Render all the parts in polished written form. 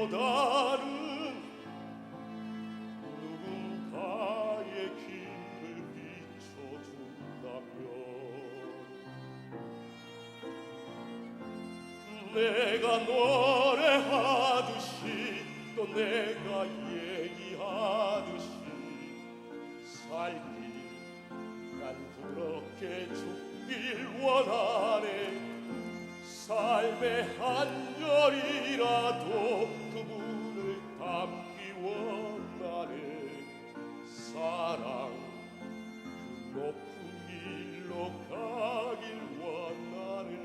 길보다는 누군가의 길을 비춰준다면 내가 노래하듯이 또 내가 얘기하듯이 살길 난 그렇게 죽길 원하네. 삶의 한 열이라도 그분을 닮기 원하네. 사랑 그 높은 길로 가길 원하네.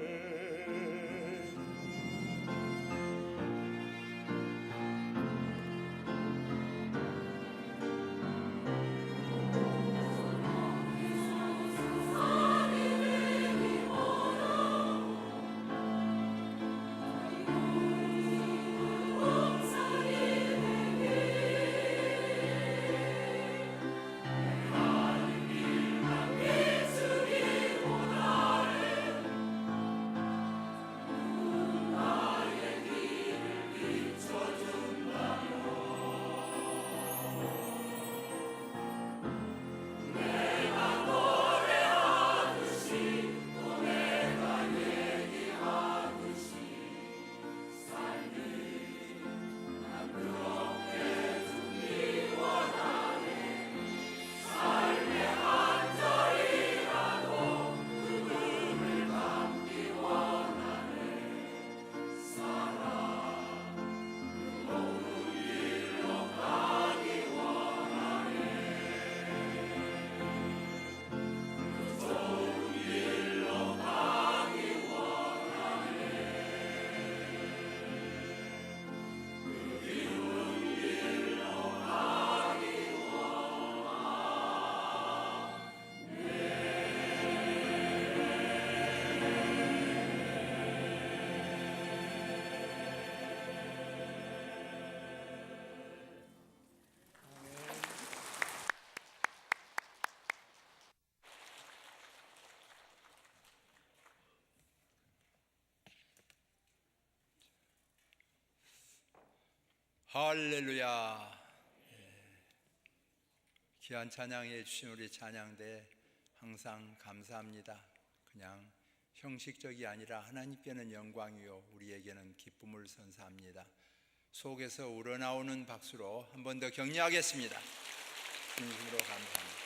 할렐루야. 귀한 찬양해 주신 우리 찬양대 항상 감사합니다. 그냥 형식적이 아니라 하나님께는 영광이요 우리에게는 기쁨을 선사합니다. 속에서 우러나오는 박수로 한 번 더 격려하겠습니다. 진심으로 감사합니다.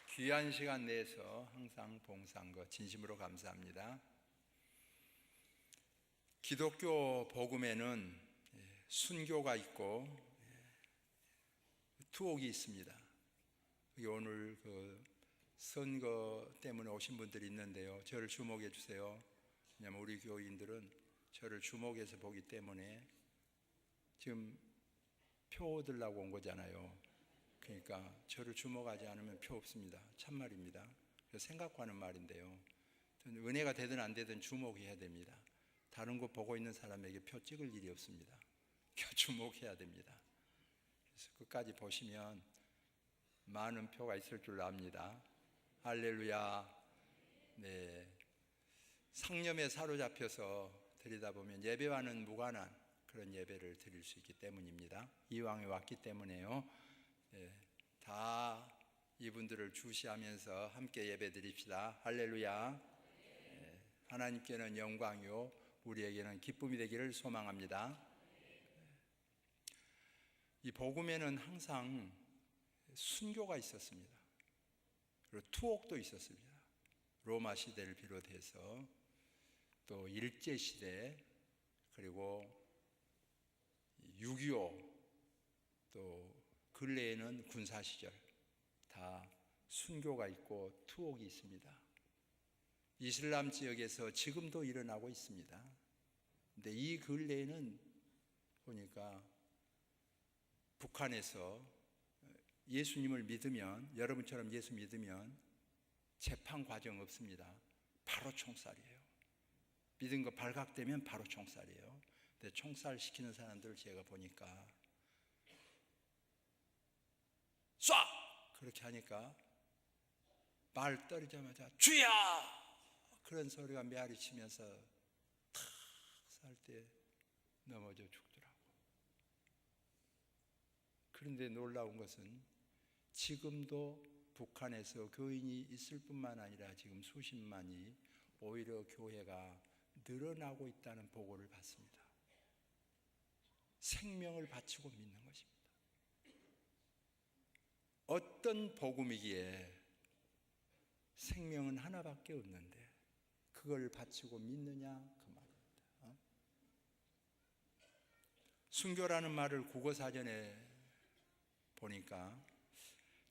귀한 시간 내서 항상 봉사한 것 진심으로 감사합니다. 기독교 복음에는 순교가 있고 투옥이 있습니다. 오늘 선거 때문에 오신 분들이 있는데요, 저를 주목해 주세요. 왜냐하면 우리 교인들은 저를 주목해서 보기 때문에 지금 표 얻으려고 온 거잖아요. 그러니까 저를 주목하지 않으면 표 없습니다. 참말입니다. 생각과는 말인데요, 은혜가 되든 안 되든 주목해야 됩니다. 다른 거 보고 있는 사람에게 표 찍을 일이 없습니다. 주목해야 됩니다. 그래서 끝까지 보시면 많은 표가 있을 줄 압니다. 할렐루야. 네, 상념에 사로잡혀서 드리다 보면 예배와는 무관한 그런 예배를 드릴 수 있기 때문입니다. 이왕에 왔기 때문에요. 네, 다 이분들을 주시하면서 함께 예배 드립시다. 할렐루야. 네, 하나님께는 영광이요 우리에게는 기쁨이 되기를 소망합니다. 이 복음에는 항상 순교가 있었습니다. 그리고 투옥도 있었습니다. 로마 시대를 비롯해서 또 일제 시대, 그리고 6.25, 또 근래에는 군사 시절 다 순교가 있고 투옥이 있습니다. 이슬람 지역에서 지금도 일어나고 있습니다. 근데 이 근래에는 보니까 북한에서 예수님을 믿으면, 여러분처럼 예수 믿으면 재판 과정 없습니다. 바로 총살이에요. 믿은 거 발각되면 바로 총살이에요. 근데 총살 시키는 사람들을 제가 보니까 쏴! 그렇게 하니까 말 떨어지자마자 주야! 그런 소리가 메아리치면서 탁 살 때 넘어져 죽더라고. 그런데 놀라운 것은 지금도 북한에서 교인이 있을 뿐만 아니라 지금 수십만이 오히려 교회가 늘어나고 있다는 보고를 받습니다. 생명을 바치고 믿는 것입니다. 어떤 복음이기에 생명은 하나밖에 없는데 그걸 바치고 믿느냐 그 말입니다. 순교라는 말을 국어사전에 보니까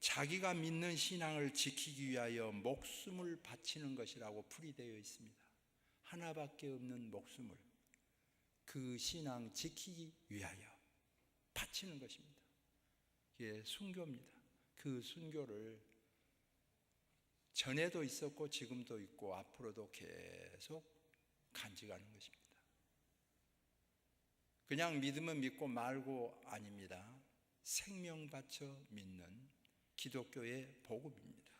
자기가 믿는 신앙을 지키기 위하여 목숨을 바치는 것이라고 풀이되어 있습니다. 하나밖에 없는 목숨을 그 신앙 지키기 위하여 바치는 것입니다. 이게 순교입니다. 그 순교를 전에도 있었고 지금도 있고 앞으로도 계속 간직하는 것입니다. 그냥 믿으면 믿고 말고 아닙니다. 생명 바쳐 믿는 기독교의 복음입니다.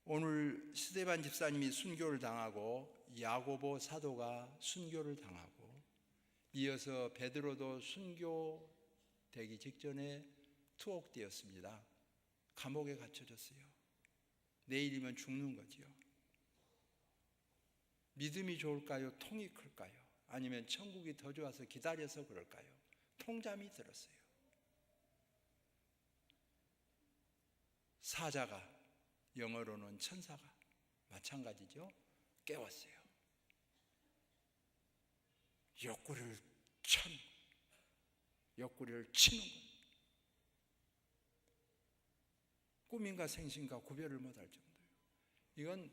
오늘 스데반 집사님이 순교를 당하고 야고보 사도가 순교를 당하고 이어서 베드로도 순교되기 직전에 투옥되었습니다. 감옥에 갇혀졌어요. 내일이면 죽는 거지요. 믿음이 좋을까요? 통이 클까요? 아니면 천국이 더 좋아서 기다려서 그럴까요? 통잠이 들었어요. 사자가, 영어로는 천사가 마찬가지죠. 깨웠어요. 옆구리를 치는 것. 꿈인가 생신가 구별을 못할 정도예요. 이건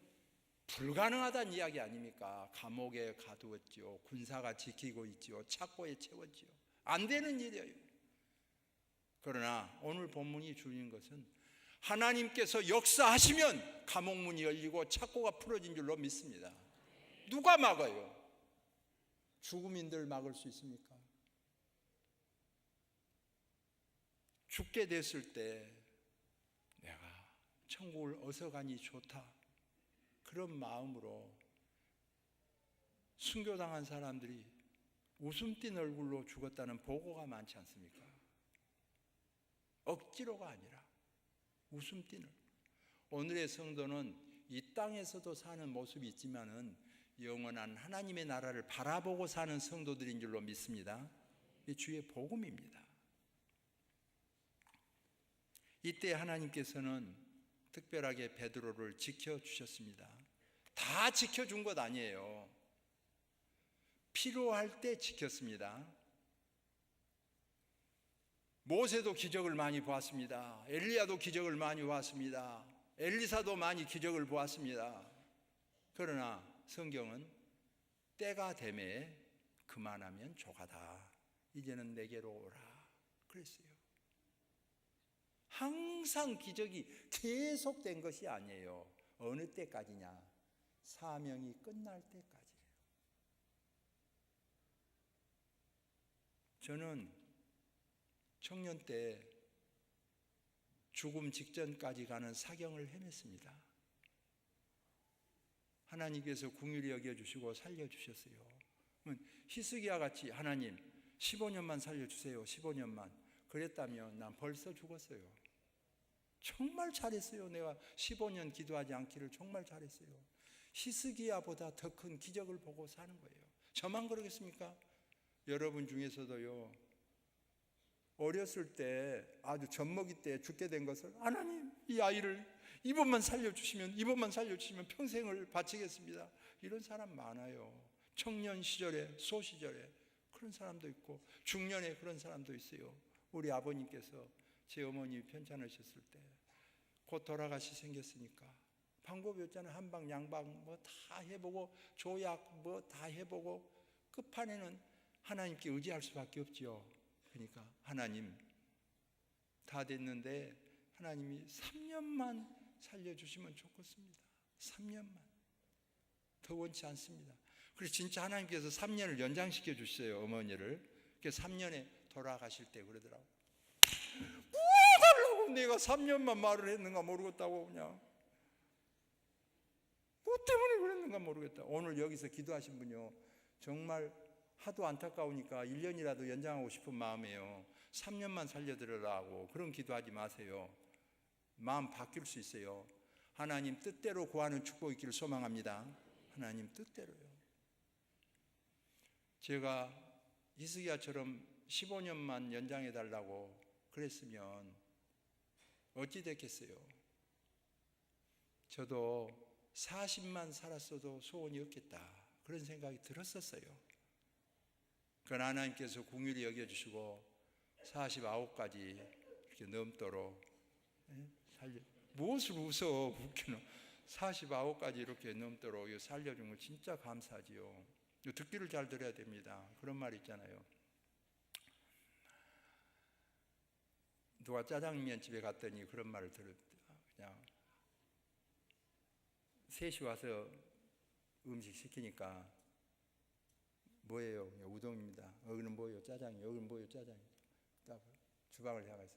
불가능하다는 이야기 아닙니까? 감옥에 가두었지요. 군사가 지키고 있지요. 착고에 채웠지요. 안 되는 일이에요. 그러나 오늘 본문이 주는 것은 하나님께서 역사하시면 감옥문이 열리고 착고가 풀어진 줄로 믿습니다. 누가 막아요? 죽음인들 막을 수 있습니까? 죽게 됐을 때 내가 천국을 어서 가니 좋다, 그런 마음으로 순교당한 사람들이 웃음 띤 얼굴로 죽었다는 보고가 많지 않습니까? 억지로가 아니라 웃음 띤 얼굴. 오늘의 성도는 이 땅에서도 사는 모습이 있지만은 영원한 하나님의 나라를 바라보고 사는 성도들인 줄로 믿습니다. 이 주의 복음입니다. 이때 하나님께서는 특별하게 베드로를 지켜주셨습니다. 다 지켜준 것 아니에요. 필요할 때 지켰습니다. 모세도 기적을 많이 보았습니다. 엘리야도 기적을 많이 보았습니다. 엘리사도 많이 기적을 보았습니다. 그러나 성경은 때가 되매 그만하면 조가다. 이제는 내게로 오라 그랬어요. 항상 기적이 계속된 것이 아니에요. 어느 때까지냐? 사명이 끝날 때까지예요. 저는 청년 때 죽음 직전까지 가는 사경을 헤맸습니다. 하나님께서 긍휼히 여겨주시고 살려주셨어요. 히스기야 같이 하나님 15년만 살려주세요. 15년만. 그랬다면 난 벌써 죽었어요. 정말 잘했어요. 내가 15년 기도하지 않기를 정말 잘했어요. 히스기야보다 더 큰 기적을 보고 사는 거예요. 저만 그러겠습니까? 여러분 중에서도요, 어렸을 때 아주 젖먹이 때 죽게 된 것을 하나님 이 아이를 이번만 살려주시면 평생을 바치겠습니다. 이런 사람 많아요. 청년 시절에, 소시절에 그런 사람도 있고 중년에 그런 사람도 있어요. 우리 아버님께서 제 어머니 편찮으셨을 때 곧 돌아가시 생겼으니까 방법이 없잖아요. 한방 양방 뭐 다 해보고 조약 뭐 다 해보고 끝판에는 하나님께 의지할 수밖에 없지요. 그러니까 하나님 다 됐는데 하나님이 3년만 살려주시면 좋겠습니다. 3년만. 더 원치 않습니다. 그래서 진짜 하나님께서 3년을 연장시켜 주셨어요. 어머니를. 그래서 3년에 돌아가실 때 그러더라고. 뭐 하려고 내가 3년만 말을 했는가 모르겠다고 그냥. 뭐 무엇 때문에 그랬는가 모르겠다. 오늘 여기서 기도하신 분이요, 정말 하도 안타까우니까 1년이라도 연장하고 싶은 마음이에요. 3년만 살려드리라고. 그런 기도하지 마세요. 마음 바뀔 수 있어요. 하나님 뜻대로 구하는 축복이 있기를 소망합니다. 하나님 뜻대로요. 제가 히스기야처럼 15년만 연장해 달라고 그랬으면 어찌 됐겠어요? 저도 40만 살았어도 소원이 없겠다, 그런 생각이 들었었어요. 그러나 하나님께서 긍휼히 여겨주시고 49까지 이렇게 넘도록 살려. 무엇을 웃어? 웃기는. 49까지 이렇게 넘도록 살려준 걸 진짜 감사하지요. 듣기를 잘 들어야 됩니다. 그런 말 있잖아요. 누가 짜장면 집에 갔더니 그런 말을 들었다. 그냥 셋이 와서 음식 시키니까 뭐예요? 우동입니다. 여기는 뭐예요? 짜장이요. 여기는 뭐예요? 짜장이요. 딱 주방을 향해서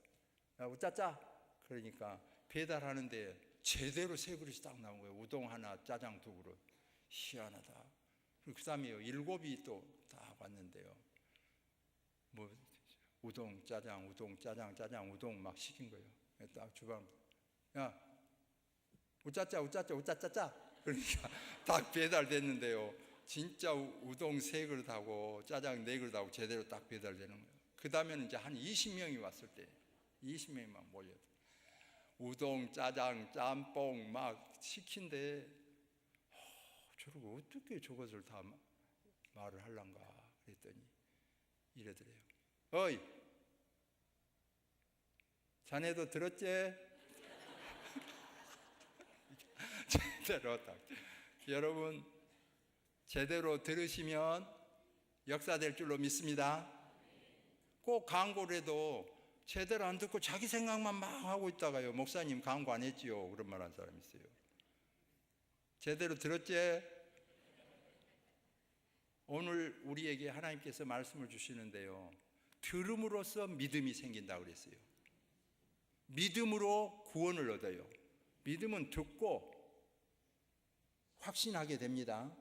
야, 우짜짜. 그러니까 배달하는데 제대로 세 그릇이 딱 나온 거예요. 우동 하나, 짜장 두 그릇. 희한하다. 그 다음에요, 7이 또 다 왔는데요. 뭐 우동, 짜장, 우동, 짜장, 짜장, 우동 막 시킨 거예요. 딱 주방, 야, 우짜짜, 우짜짜, 우짜짜짜. 그러니까 딱 배달됐는데요. 진짜 우동 3그릇하고 짜장 4그릇하고 제대로 딱 배달되는 거예요. 그 다음에는 이제 한 20명이 왔을 때, 20명이 막 몰려. 우동, 짜장, 짬뽕 막 시킨데, 저러고 어떻게 저것을 다 말을 하려는가 그랬더니 이러더래요. 어이, 자네도 들었지? 제대로 딱. 여러분, 제대로 들으시면 역사될 줄로 믿습니다. 꼭 광고를 해도 제대로 안 듣고 자기 생각만 막 하고 있다가요, 목사님 광고 안 했지요, 그런 말 한 사람 있어요. 제대로 들었지? 오늘 우리에게 하나님께서 말씀을 주시는데요, 들음으로써 믿음이 생긴다고 그랬어요. 믿음으로 구원을 얻어요. 믿음은 듣고 확신하게 됩니다.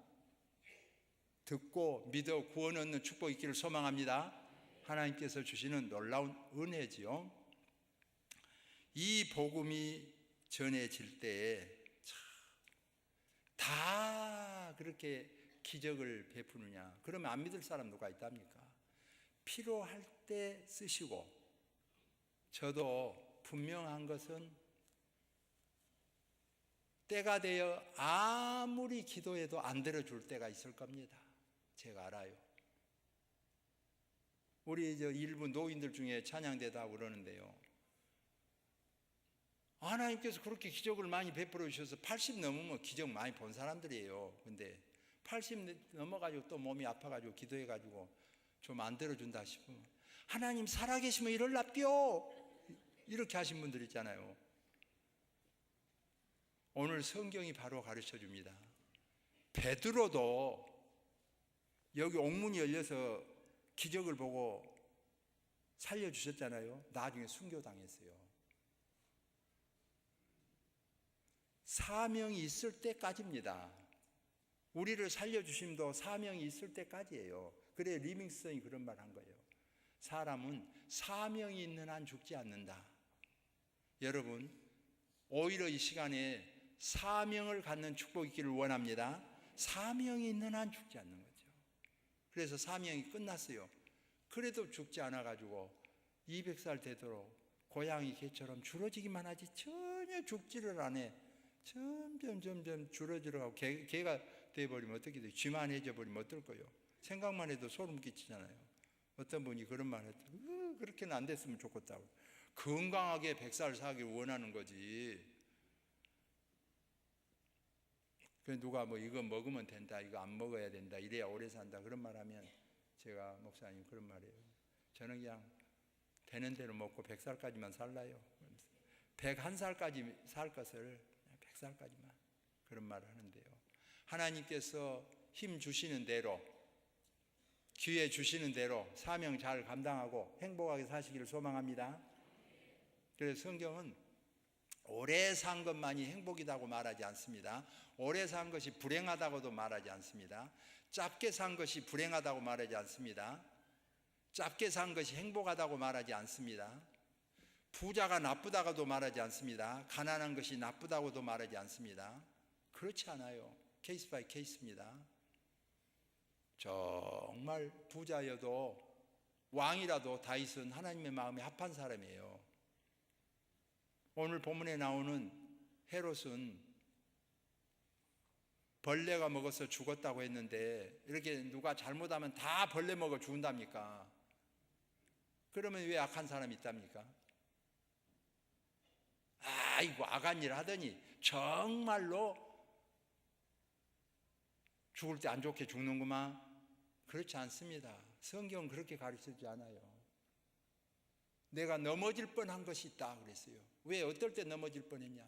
듣고 믿어 구원 얻는 축복 있기를 소망합니다. 하나님께서 주시는 놀라운 은혜지요. 이 복음이 전해질 때에 다 그렇게 기적을 베푸느냐? 그러면 안 믿을 사람 누가 있답니까? 필요할 때 쓰시고, 저도 분명한 것은 때가 되어 아무리 기도해도 안 들어줄 때가 있을 겁니다. 제가 알아요. 우리 일부 노인들 중에 찬양대다 그러는데요, 하나님께서 그렇게 기적을 많이 베풀어 주셔서 80 넘으면 기적 많이 본 사람들이에요. 근데 80 넘어가지고 또 몸이 아파가지고 기도해가지고 좀 안 들어준다 싶으면, 하나님 살아계시면 이럴랍디요, 이렇게 하신 분들 있잖아요. 오늘 성경이 바로 가르쳐 줍니다. 베드로도 여기 옥문이 열려서 기적을 보고 살려주셨잖아요. 나중에 순교당했어요. 사명이 있을 때까지입니다. 우리를 살려주심도 사명이 있을 때까지예요. 그래 리빙스턴이 그런 말 한 거예요. 사람은 사명이 있는 한 죽지 않는다. 여러분, 오히려 이 시간에 사명을 갖는 축복이 있기를 원합니다. 사명이 있는 한 죽지 않는 거죠. 그래서 사명이 끝났어요. 그래도 죽지 않아가지고 200살 되도록 고양이 개처럼 줄어지기만 하지 전혀 죽지를 않아. 점점 줄어들어가고 개가 돼버리면 어떻게 돼요? 쥐만해져 버리면 어떨 거예요? 생각만 해도 소름 끼치잖아요. 어떤 분이 그런 말 했더니 그렇게는 안 됐으면 좋겠다고. 건강하게 100살 살기를 원하는 거지. 누가 뭐 이거 먹으면 된다, 이거 안 먹어야 된다, 이래야 오래 산다, 그런 말 하면 제가, 목사님 그런 말이에요. 저는 그냥 되는 대로 먹고 100살까지만 살라요. 101살까지 살 것을 100살까지만, 그런 말을 하는데요. 하나님께서 힘 주시는 대로, 기회 주시는 대로 사명 잘 감당하고 행복하게 사시기를 소망합니다. 그래서 성경은 오래 산 것만이 행복이라고 말하지 않습니다. 오래 산 것이 불행하다고도 말하지 않습니다. 짧게 산 것이 불행하다고 말하지 않습니다. 짧게 산 것이 행복하다고 말하지 않습니다. 부자가 나쁘다고도 말하지 않습니다. 가난한 것이 나쁘다고도 말하지 않습니다. 그렇지 않아요. 케이스 바이 케이스입니다. 정말 부자여도 왕이라도 다윗은 하나님의 마음에 합한 사람이에요. 오늘 본문에 나오는 헤롯은 벌레가 먹어서 죽었다고 했는데 이렇게 누가 잘못하면 다 벌레 먹어 죽는답니까? 그러면 왜 악한 사람이 있답니까? 아이고 악한 일 하더니 정말로 죽을 때 안 좋게 죽는구만. 그렇지 않습니다. 성경은 그렇게 가르치지 않아요. 내가 넘어질 뻔한 것이 있다 그랬어요. 왜 어떨 때 넘어질 뻔했냐?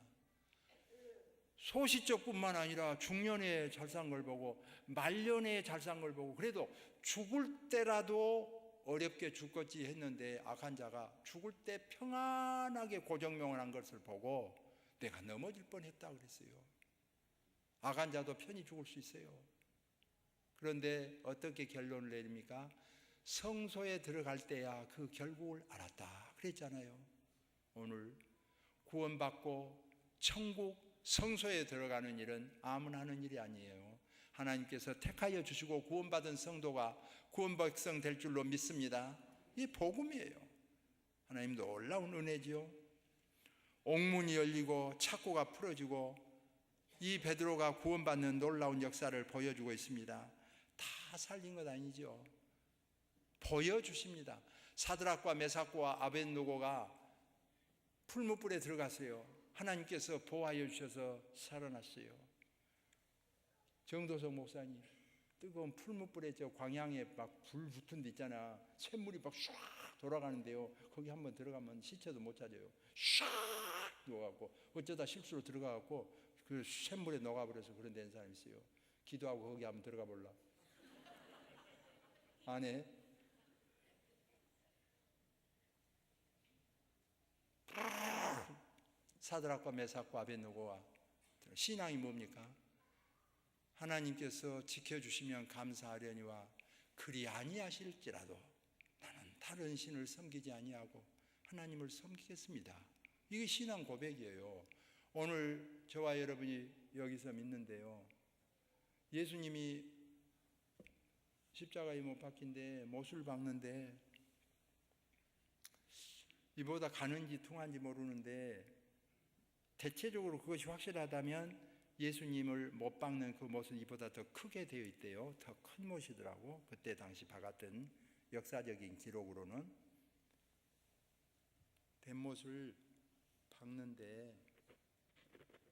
소시적뿐만 아니라 중년에 잘 산 걸 보고 말년에 잘 산 걸 보고 그래도 죽을 때라도 어렵게 죽겠지 했는데 악한 자가 죽을 때 평안하게 고정명을 한 것을 보고 내가 넘어질 뻔했다 그랬어요. 악한 자도 편히 죽을 수 있어요. 그런데 어떻게 결론을 내립니까? 성소에 들어갈 때야 그 결국을 알았다 그랬잖아요. 오늘 구원받고 천국 성소에 들어가는 일은 아무나 하는 일이 아니에요. 하나님께서 택하여 주시고 구원받은 성도가 구원 백성 될 줄로 믿습니다. 이 복음이에요. 하나님 놀라운 은혜지요. 옥문이 열리고 착고가 풀어지고 이 베드로가 구원받는 놀라운 역사를 보여주고 있습니다. 다 살린 것 아니죠. 보여주십니다. 사드락과 메삭과 아벳노고가 풀무불에 들어갔어요. 하나님께서 보호하여 주셔서 살아났어요. 정도석 목사님, 뜨거운 풀무불에 저 광양에 막 불 붙은 데 있잖아. 쇳물이 막 샥 돌아가는데요. 거기 한번 들어가면 시체도 못 찾아요. 샥 녹아갖고 어쩌다 실수로 들어가갖고 그 쇳물에 녹아버려서 그런 데 된 사람이 있어요. 기도하고 거기 한번 들어가 볼라. 안에 사드락과 메삭과 아벳노고가 신앙이 뭡니까? 하나님께서 지켜주시면 감사하려니와 그리 아니하실지라도 나는 다른 신을 섬기지 아니하고 하나님을 섬기겠습니다. 이게 신앙 고백이에요. 오늘 저와 여러분이 여기서 믿는데요, 예수님이 십자가에 못 박힌데 못을 박는데 이보다 가는지 통한지 모르는데 대체적으로 그것이 확실하다면 예수님을 못 박는 그 못은 이보다 더 크게 되어 있대요. 더 큰 못이더라고. 그때 당시 박았던 역사적인 기록으로는. 대못을 박는데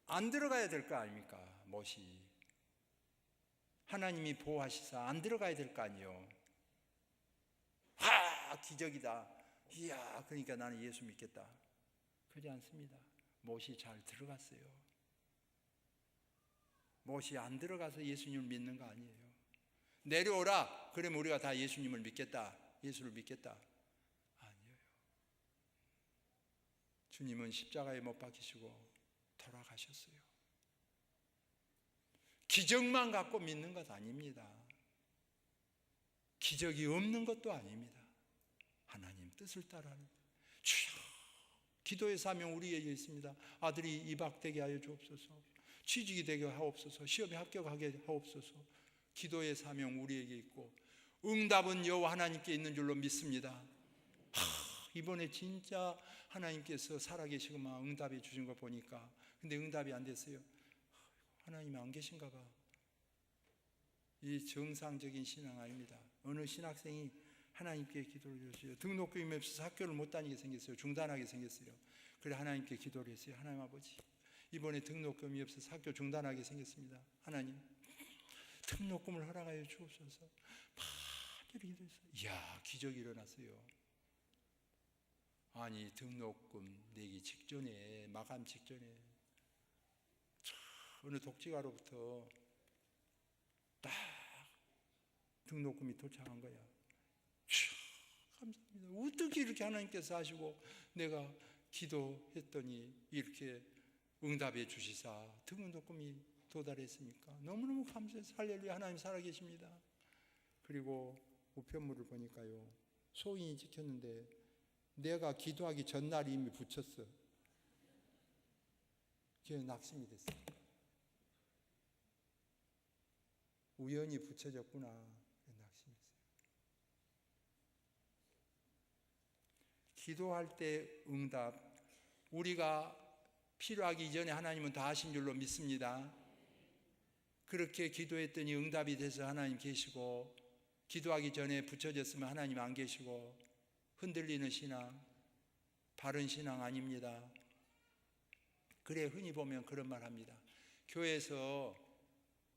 안 들어가야 될 거 아닙니까? 못이. 하나님이 보호하시사 안 들어가야 될 거 아니에요. 기적이다. 이야, 그러니까 나는 예수 믿겠다. 그렇지 않습니다. 못이 잘 들어갔어요. 못이 안 들어가서 예수님을 믿는 거 아니에요. 내려오라. 그러면 우리가 다 예수님을 믿겠다. 예수를 믿겠다. 아니에요. 주님은 십자가에 못 박히시고 돌아가셨어요. 기적만 갖고 믿는 것 아닙니다. 기적이 없는 것도 아닙니다. 하나님 뜻을 따라하는 주여, 기도의 사명 우리에게 있습니다. 아들이 입학되게 하여 주옵소서. 취직이 되게 하옵소서. 시험에 합격하게 하옵소서. 기도의 사명 우리에게 있고 응답은 여호와 하나님께 있는 줄로 믿습니다. 이번에 진짜 하나님께서 살아계시고만 응답해 주신 거 보니까 근데 응답이 안 됐어요. 하나님이 안 계신가 봐. 이 정상적인 신앙 아닙니다. 어느 신학생이 하나님께 기도를 했어요. 등록금이 없어서 학교를 못 다니게 생겼어요. 중단하게 생겼어요. 그래 하나님께 기도를 했어요. 하나님 아버지, 이번에 등록금이 없어서 학교 중단하게 생겼습니다. 하나님, 등록금을 허락하여 주옵소서. 많이 기도했어요. 이야, 기적이 일어났어요. 아니, 등록금 내기 직전에, 마감 직전에 어느 독지가로부터 딱 등록금이 도착한 거야. 감사합니다. 어떻게 이렇게 하나님께서 하시고 내가 기도했더니 이렇게 응답해 주시사 드문도 꿈이 도달했습니까? 너무너무 감사해서 할렐루야, 하나님 살아계십니다. 그리고 우편물을 보니까요, 소인이 찍혔는데 내가 기도하기 전날 이미 붙였어. 그게 낙심이 됐어요. 우연히 붙여졌구나. 낙심했어요. 기도할 때 응답, 우리가 필요하기 이전에 하나님은 다 하신 줄로 믿습니다. 그렇게 기도했더니 응답이 돼서 하나님 계시고, 기도하기 전에 붙여졌으면 하나님 안 계시고, 흔들리는 신앙, 바른 신앙 아닙니다. 그래, 흔히 보면 그런 말 합니다. 교회에서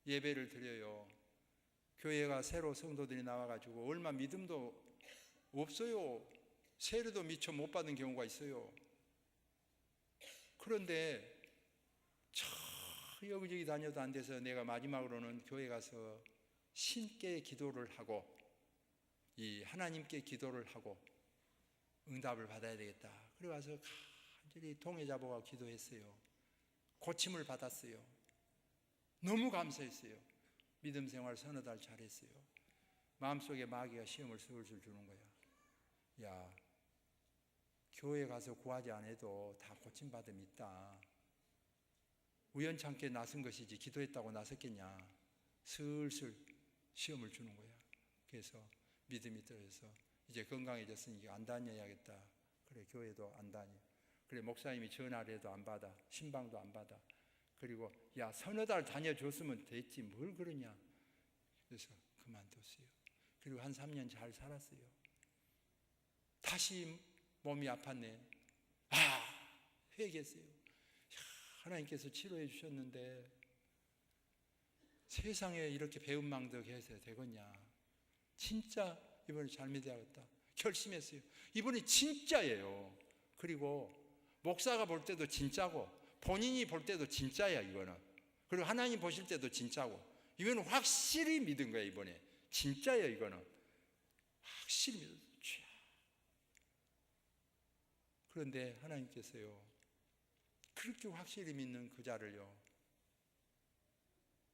예배를 드려요. 교회가 새로 성도들이 나와가지고 얼마 믿음도 없어요. 세례도 미처 못 받은 경우가 있어요. 그런데 여기저기 다녀도 안 돼서 내가 마지막으로는 교회 가서 신께 기도를 하고, 이 하나님께 기도를 하고 응답을 받아야 되겠다. 그래 와서 간절히 동해 잡아가 기도했어요. 고침을 받았어요. 너무 감사했어요. 믿음 생활 서너 달 잘했어요. 마음속에 마귀가 시험을 슬슬 주는 거야. 야, 교회 가서 구하지 않아도 다 고침받음이 있다. 우연찮게 나선 것이지 기도했다고 나섰겠냐. 슬슬 시험을 주는 거야. 그래서 믿음이 떨어져서 이제 건강해졌으니까 안 다녀야겠다. 그래, 교회도 안 다녀. 그래, 목사님이 전화를 해도 안 받아. 신방도 안 받아. 그리고 야, 서너 달 다녀줬으면 됐지 뭘 그러냐. 그래서 그만뒀어요. 그리고 한 3년 잘 살았어요. 다시 몸이 아팠네. 회개했어요. 하나님께서 치료해 주셨는데 세상에 이렇게 배은망덕해서 되겠냐. 진짜 이번에 잘 믿어야겠다 결심했어요. 이번에 진짜예요. 그리고 목사가 볼 때도 진짜고 본인이 볼 때도 진짜야 이거는. 그리고 하나님 보실 때도 진짜고 이거는 확실히 믿은 거야. 이번에 진짜예요. 이거는 확실히 믿었어요. 그런데 하나님께서요, 그렇게 확실히 믿는 그 자를요,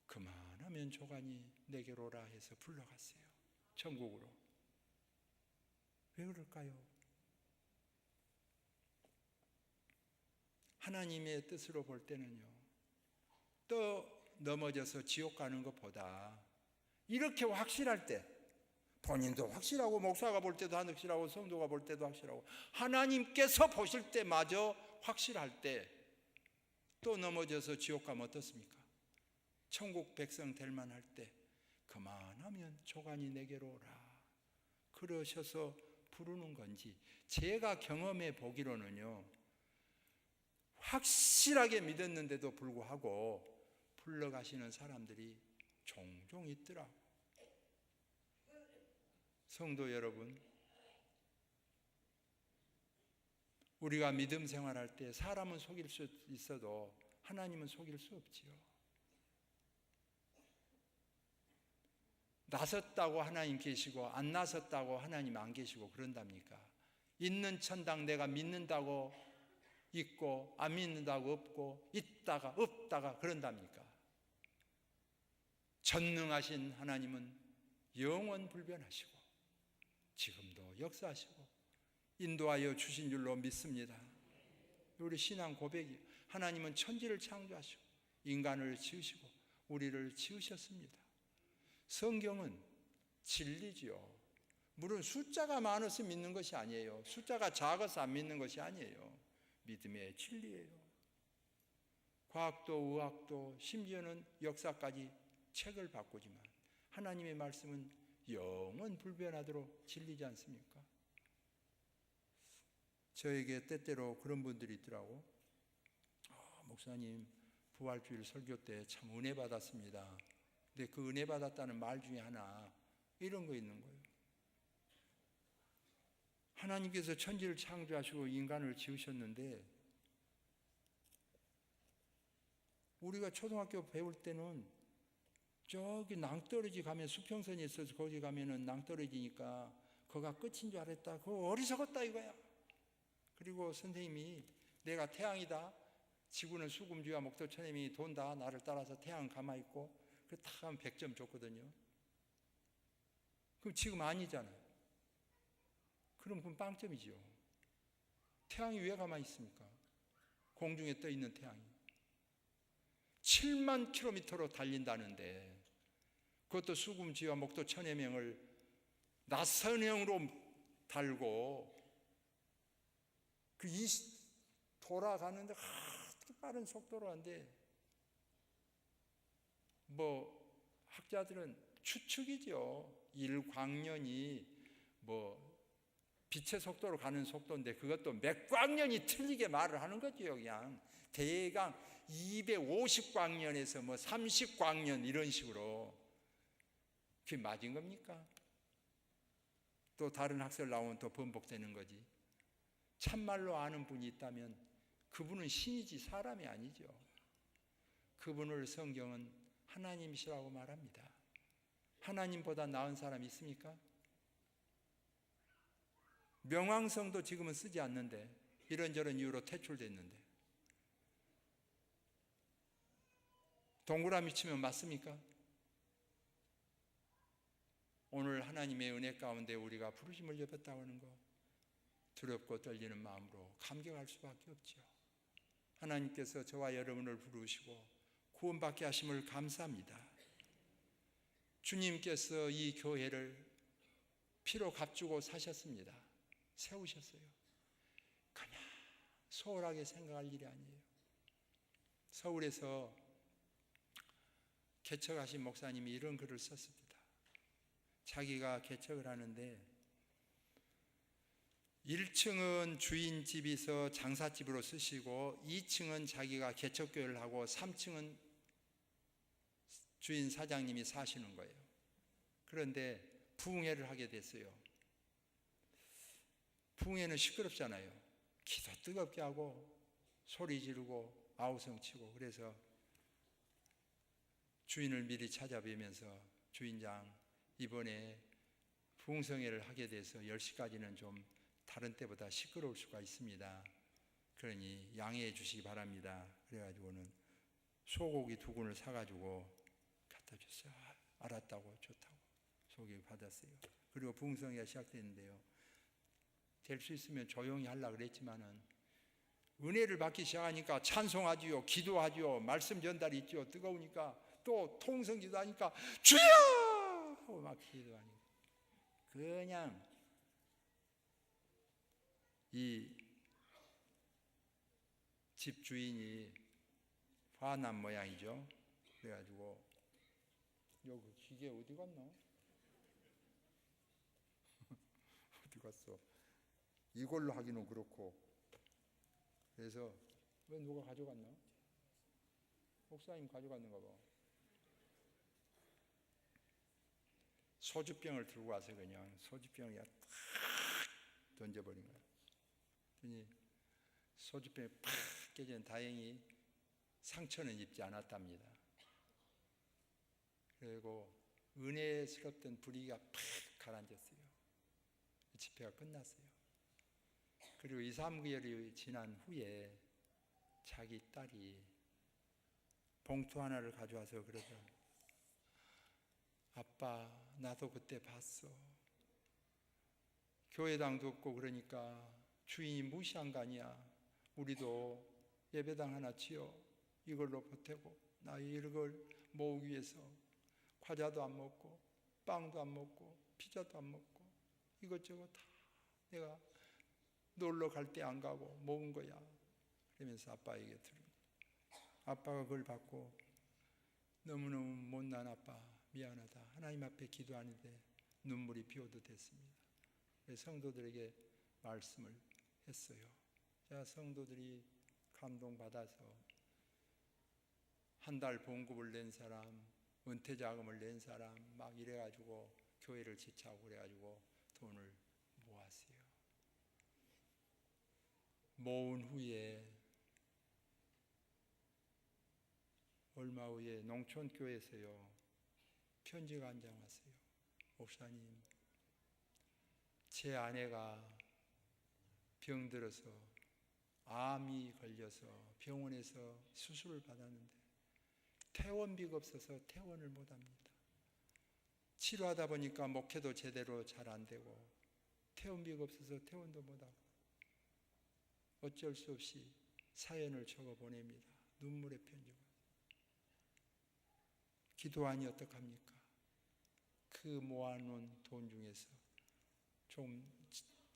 그만하면 조간이 내게로 오라 해서 불러갔어요. 천국으로. 왜 그럴까요? 하나님의 뜻으로 볼 때는요, 또 넘어져서 지옥 가는 것보다 이렇게 확실할 때, 본인도 확실하고 목사가 볼 때도 확실하고 성도가 볼 때도 확실하고 하나님께서 보실 때마저 확실할 때 또 넘어져서 지옥 가면 어떻습니까? 천국 백성 될 만할 때 그만하면 조간이 내게로 오라 그러셔서 부르는 건지, 제가 경험해 보기로는요, 확실하게 믿었는데도 불구하고 불러가시는 사람들이 종종 있더라. 성도 여러분, 우리가 믿음 생활할 때 사람은 속일 수 있어도 하나님은 속일 수 없지요. 나섰다고 하나님 계시고 안 나섰다고 하나님 안 계시고 그런답니까? 있는 천당 내가 믿는다고 있고 안 믿는다고 없고 있다가 없다가 그런답니까? 전능하신 하나님은 영원 불변하시고 지금도 역사하시고 인도하여 주신 줄로 믿습니다. 우리 신앙 고백이, 하나님은 천지를 창조하시고 인간을 지으시고 우리를 지으셨습니다. 성경은 진리지요. 물론 숫자가 많아서 믿는 것이 아니에요. 숫자가 작아서 안 믿는 것이 아니에요. 믿음의 진리예요. 과학도 의학도 심지어는 역사까지 책을 바꾸지만 하나님의 말씀은 영원 불변하도록 진리지 않습니까? 저에게 때때로 그런 분들이 있더라고. 목사님 부활주일 설교 때 참 은혜 받았습니다. 근데 그 은혜 받았다는 말 중에 하나 이런 거 있는 거예요. 하나님께서 천지를 창조하시고 인간을 지으셨는데 우리가 초등학교 배울 때는 저기 낭떠러지 가면 수평선이 있어서 거기 가면은 낭떠러지니까 거가 끝인 줄 알았다. 그거 어리석었다 이거야. 그리고 선생님이 내가 태양이다, 지구는 수금주와 목도 천혜명이 돈다. 나를 따라서 태양 가만히 있고 그다 하면 100점 줬거든요. 그럼 지금 아니잖아요. 그럼 그건 빵점이죠. 태양이 왜 가만히 있습니까? 공중에 떠 있는 태양이 7만 킬로미터로 달린다는데, 그것도 수금지와 목도 천혜명을 낯선형으로 달고 돌아가는데 아주 빠른 속도로 한데, 학자들은 추측이죠. 1광년이 빛의 속도로 가는 속도인데 그것도 몇 광년이 틀리게 말을 하는 거죠. 그냥 대강 250광년에서 30광년 이런 식으로. 그게 맞은 겁니까? 또 다른 학설 나오면 또 번복되는 거지. 참말로 아는 분이 있다면 그분은 신이지 사람이 아니죠. 그분을 성경은 하나님이시라고 말합니다. 하나님보다 나은 사람이 있습니까? 명왕성도 지금은 쓰지 않는데, 이런저런 이유로 퇴출됐는데, 동그라미 치면 맞습니까? 오늘 하나님의 은혜 가운데 우리가 부르심을 입었다고 하는 거, 두렵고 떨리는 마음으로 감격할 수밖에 없죠. 하나님께서 저와 여러분을 부르시고 구원받게 하심을 감사합니다. 주님께서 이 교회를 피로 값주고 사셨습니다. 세우셨어요. 그냥 소홀하게 생각할 일이 아니에요. 서울에서 개척하신 목사님이 이런 글을 썼습니다. 자기가 개척을 하는데 1층은 주인 집에서 장사집으로 쓰시고 2층은 자기가 개척교회를 하고 3층은 주인 사장님이 사시는 거예요. 그런데 부흥회를 하게 됐어요. 부흥회는 시끄럽잖아요. 기도 뜨겁게 하고 소리 지르고 아우성 치고. 그래서 주인을 미리 찾아뵈면서 주인장, 이번에 부흥성회를 하게 돼서 10시까지는 좀 다른 때보다 시끄러울 수가 있습니다. 그러니 양해해 주시기 바랍니다. 그래가지고는 소고기 2근을 사가지고 갖다 줬어요. 알았다고, 좋다고 소고기 받았어요. 그리고 부흥성회가 시작됐는데요, 될 수 있으면 조용히 하려고 그랬지만은 은혜를 받기 시작하니까 찬송하지요, 기도하지요, 말씀 전달이 있죠. 뜨거우니까 또 통성기도 하니까 주여 하고 막 기도하니까 그냥 이 집 주인이 화난 모양이죠. 그래가지고 여기 기계 어디 갔나? 어디 갔어? 이걸로 하기는 그렇고. 그래서 왜 누가 가져갔나? 목사님 가져갔는가 봐. 소주병을 들고 와서 그냥 소주병에 탁 던져버린 거야. 그러니 소주병이 팍 깨지는, 다행히 상처는 입지 않았답니다. 그리고 은혜스럽던 분위기가 팍 가라앉았어요. 집회가 끝났어요. 그리고 2, 3개월이 지난 후에 자기 딸이 봉투 하나를 가져와서 그러죠. 아빠, 나도 그때 봤어. 교회당도 없고 그러니까 주인이 무시한 거 아니야. 우리도 예배당 하나 지어 이걸로 보태고, 나 이걸 모으기 위해서 과자도 안 먹고 빵도 안 먹고 피자도 안 먹고 이것저것 다 내가 놀러 갈 때 안 가고 모은 거야. 그러면서 아빠에게 들은 거야. 아빠가 그걸 받고 너무너무 못난 아빠, 미안하다, 하나님 앞에 기도하는데 눈물이 비오도 됐습니다. 성도들에게 말씀을 했어요. 자, 성도들이 감동받아서 한 달 봉급을 낸 사람, 은퇴자금을 낸 사람 막 이래가지고 교회를 지차고 그래가지고 돈을 모았어요. 모은 후에 얼마 후에 농촌교회에서요 편지가 한 장 왔어요. 목사님, 제 아내가 병들어서 암이 걸려서 병원에서 수술을 받았는데 퇴원비가 없어서 퇴원을 못합니다. 치료하다 보니까 목회도 제대로 잘 안 되고 퇴원비가 없어서 퇴원도 못하고 어쩔 수 없이 사연을 적어 보냅니다. 눈물의 편지가. 기도하니 어떡합니까? 그 모아놓은 돈 중에서 좀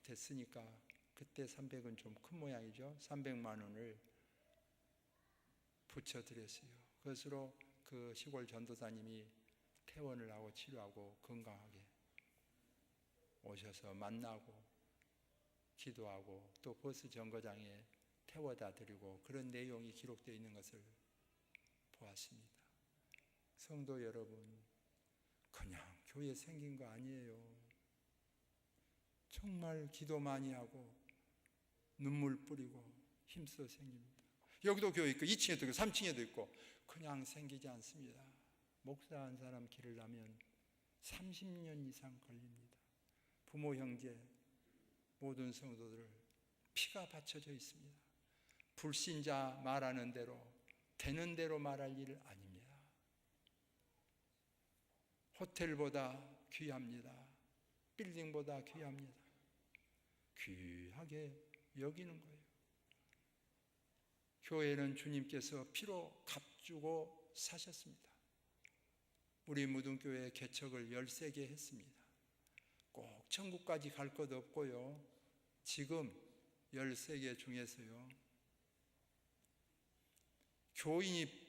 됐으니까 그때 300은 좀 큰 모양이죠. 300만 원을 붙여드렸어요. 그것으로 그 시골 전도사님이 퇴원을 하고 치료하고 건강하게 오셔서 만나고 기도하고 또 버스 정거장에 태워다 드리고 그런 내용이 기록되어 있는 것을 보았습니다. 성도 여러분, 그냥 교회 생긴 거 아니에요. 정말 기도 많이 하고 눈물 뿌리고 힘써 생깁니다. 여기도 교회 있고 2층에도 있고 3층에도 있고 그냥 생기지 않습니다. 목사 한 사람 기르려면 30년 이상 걸립니다. 부모 형제 모든 성도들 피가 바쳐져 있습니다. 불신자 말하는 대로 되는 대로 말할 일 아닙니다. 호텔보다 귀합니다. 빌딩보다 귀합니다. 귀하게 여기는 거예요. 교회는 주님께서 피로 값주고 사셨습니다. 우리 무등교회 개척을 13개 했습니다. 꼭 천국까지 갈 것 없고요. 지금 13개 중에서요. 교인이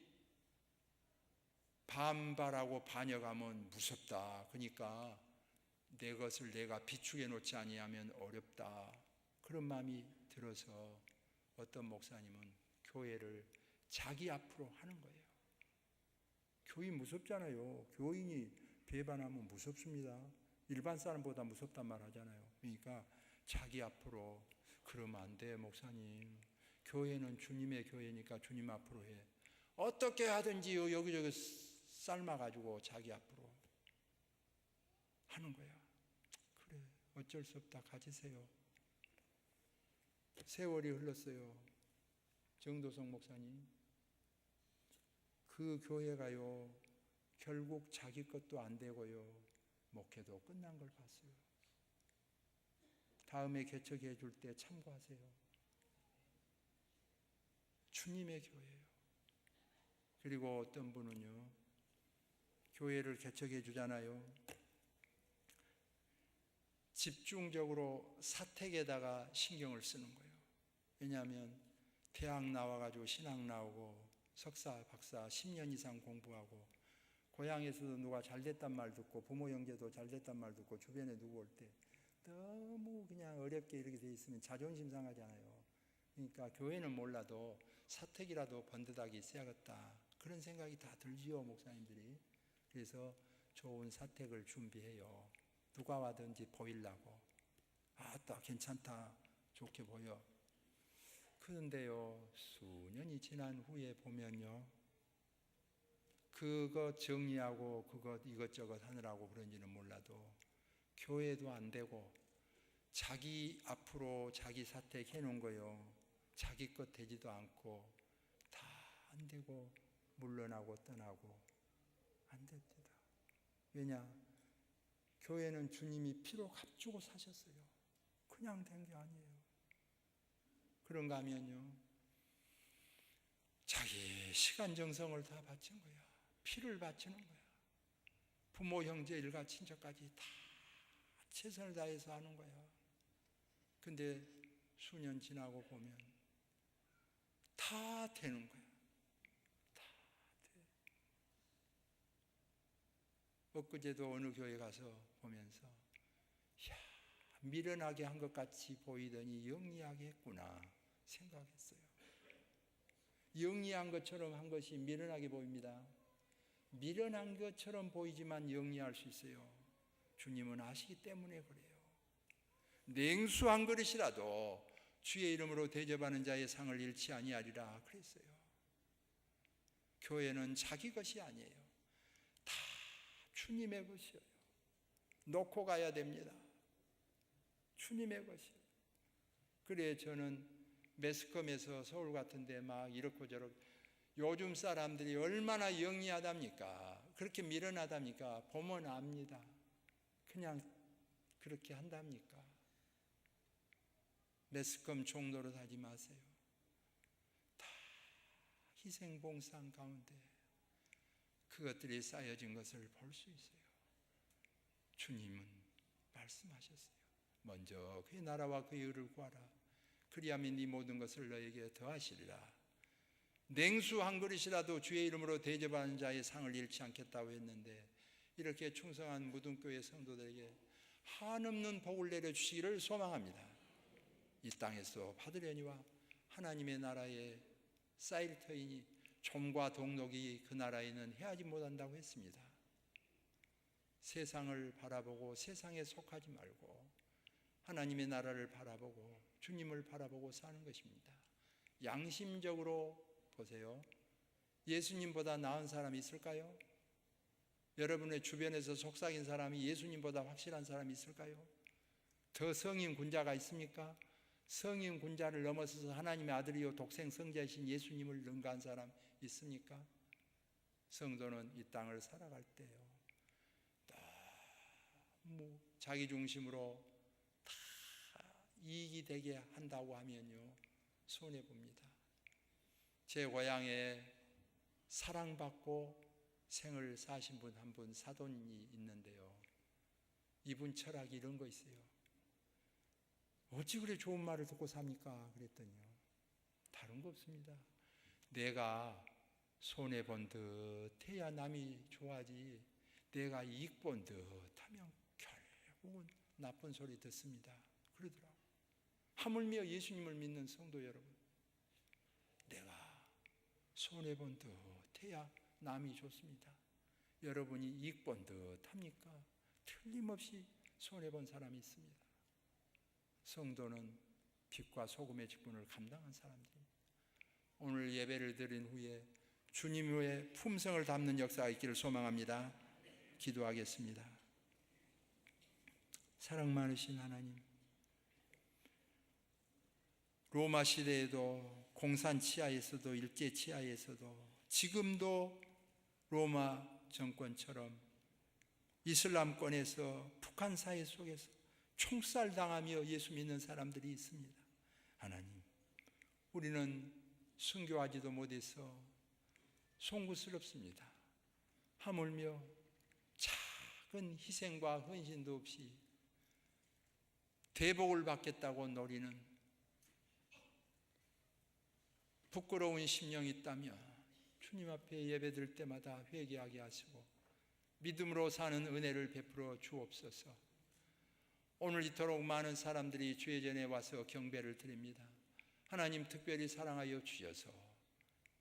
반발하고 반역하면 무섭다. 그러니까 내 것을 내가 비축해 놓지 아니하면 어렵다. 그런 마음이 들어서 어떤 목사님은 교회를 자기 앞으로 하는 거예요. 교인 무섭잖아요. 교인이 배반하면 무섭습니다. 일반 사람보다 무섭단 말 하잖아요. 그러니까 자기 앞으로 그러면 안 돼, 목사님. 교회는 주님의 교회니까 주님 앞으로 해. 어떻게 하든지 여기저기 삶아가지고 자기 앞으로 하는 거야. 그래, 어쩔 수 없다. 가지세요. 세월이 흘렀어요. 정도성 목사님. 그 교회가요, 결국 자기 것도 안 되고요, 목회도 끝난 걸 봤어요. 다음에 개척해 줄 때 참고하세요. 주님의 교회예요. 그리고 어떤 분은요, 교회를 개척해 주잖아요. 집중적으로 사택에다가 신경을 쓰는 거예요. 왜냐하면 대학 나와가지고 신학 나오고 석사, 박사 10년 이상 공부하고 고향에서도 누가 잘됐단 말 듣고 부모 형제도 잘됐단 말 듣고 주변에 누구 올 때 너무 그냥 어렵게 이렇게 돼 있으면 자존심 상하잖아요. 그러니까 교회는 몰라도 사택이라도 번듯하게 있어야겠다. 그런 생각이 다 들지요, 목사님들이. 그래서 좋은 사택을 준비해요. 누가 와든지 보이려고. 아따 괜찮다, 좋게 보여. 그런데요, 수년이 지난 후에 보면요, 그거 정리하고 그것 이것저것 하느라고 그런지는 몰라도 교회도 안 되고 자기 앞으로 자기 사택 해놓은 거요, 자기 것 되지도 않고 다 안 되고 물러나고 떠나고 안 됩니다. 왜냐? 교회는 주님이 피로 값주고 사셨어요. 그냥 된 게 아니에요. 그런가 하면요, 자기 시간 정성을 다 바친 거야. 피를 바치는 거야. 부모 형제 일가 친척까지 다 최선을 다해서 하는 거야. 근데 수년 지나고 보면 다 되는 거야. 다 돼. 엊그제도 어느 교회 가서 보면서 야, 미련하게 한 것 같이 보이더니 영리하게 했구나 생각했어요. 영리한 것처럼 한 것이 미련하게 보입니다. 미련한 것처럼 보이지만 영리할 수 있어요. 주님은 아시기 때문에 그래요. 냉수 한 그릇이라도 주의 이름으로 대접하는 자의 상을 잃지 아니하리라 그랬어요. 교회는 자기 것이 아니에요. 다 주님의 것이에요. 놓고 가야 됩니다. 주님의 것이에요. 그래 저는 매스컴에서 서울 같은데 막 이렇고 저렇고, 요즘 사람들이 얼마나 영리하답니까? 그렇게 미련하답니까? 보면 압니다. 그냥 그렇게 한답니까? 매스컴 종로로 하지 마세요. 다 희생봉상 가운데 그것들이 쌓여진 것을 볼 수 있어요. 주님은 말씀하셨어요. 먼저 그의 나라와 그의 의를 구하라. 그리하면 네 모든 것을 너에게 더하시리라. 냉수 한 그릇이라도 주의 이름으로 대접하는 자의 상을 잃지 않겠다고 했는데, 이렇게 충성한 무등교회 성도들에게 한없는 복을 내려주시기를 소망합니다. 이 땅에서 받으려니와 하나님의 나라에 쌓일 터이니 좀과 동록이 그 나라에는 해하지 못한다고 했습니다. 세상을 바라보고 세상에 속하지 말고 하나님의 나라를 바라보고 주님을 바라보고 사는 것입니다. 양심적으로 보세요. 예수님보다 나은 사람이 있을까요? 여러분의 주변에서 속삭인 사람이 예수님보다 확실한 사람이 있을까요? 더 성인 군자가 있습니까? 성인 군자를 넘어서서 하나님의 아들이요 독생 성자이신 예수님을 능가한 사람 있습니까? 성도는 이 땅을 살아갈 때요, 너무 자기 중심으로 다 이익이 되게 한다고 하면요, 손해봅니다. 제 고향에 사랑받고 생을 사신 분 한 분, 사돈이 있는데요, 이분 철학이 이런 거 있어요. 어찌 그래 좋은 말을 듣고 삽니까? 그랬더니요, 다른 거 없습니다. 내가 손해본 듯 해야 남이 좋아하지, 내가 이익 본 듯 하면 결국은 나쁜 소리 듣습니다. 그러더라고요. 하물며 예수님을 믿는 성도 여러분, 내가 손해본 듯 해야 남이 좋습니다. 여러분이 이익 본 듯 합니까? 틀림없이 손해본 사람이 있습니다. 성도는 빛과 소금의 직분을 감당한 사람들입니다. 오늘 예배를 드린 후에 주님의 품성을 담는 역사가 있기를 소망합니다. 기도하겠습니다. 사랑 많으신 하나님, 로마 시대에도 공산 치하에서도 일제 치하에서도 지금도 로마 정권처럼 이슬람권에서 북한 사회 속에서 총살당하며 예수 믿는 사람들이 있습니다. 하나님, 우리는 순교하지도 못해서 송구스럽습니다. 하물며 작은 희생과 헌신도 없이 대복을 받겠다고 노리는 부끄러운 심령이 있다면 주님 앞에 예배드릴 때마다 회개하게 하시고 믿음으로 사는 은혜를 베풀어 주옵소서. 오늘 이토록 많은 사람들이 주의 전에 와서 경배를 드립니다. 하나님, 특별히 사랑하여 주셔서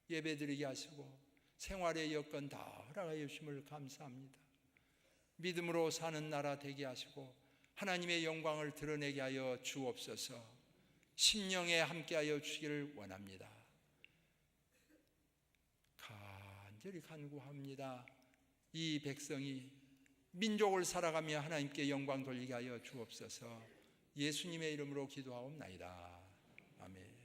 예배드리게 하시고 생활의 여건 다 허락하여 주심을 감사합니다. 믿음으로 사는 나라 되게 하시고 하나님의 영광을 드러내게 하여 주옵소서. 심령에 함께하여 주시기를 원합니다. 간절히 간구합니다. 이 백성이 민족을 살아가며 하나님께 영광 돌리게 하여 주옵소서. 예수님의 이름으로 기도하옵나이다. 아멘.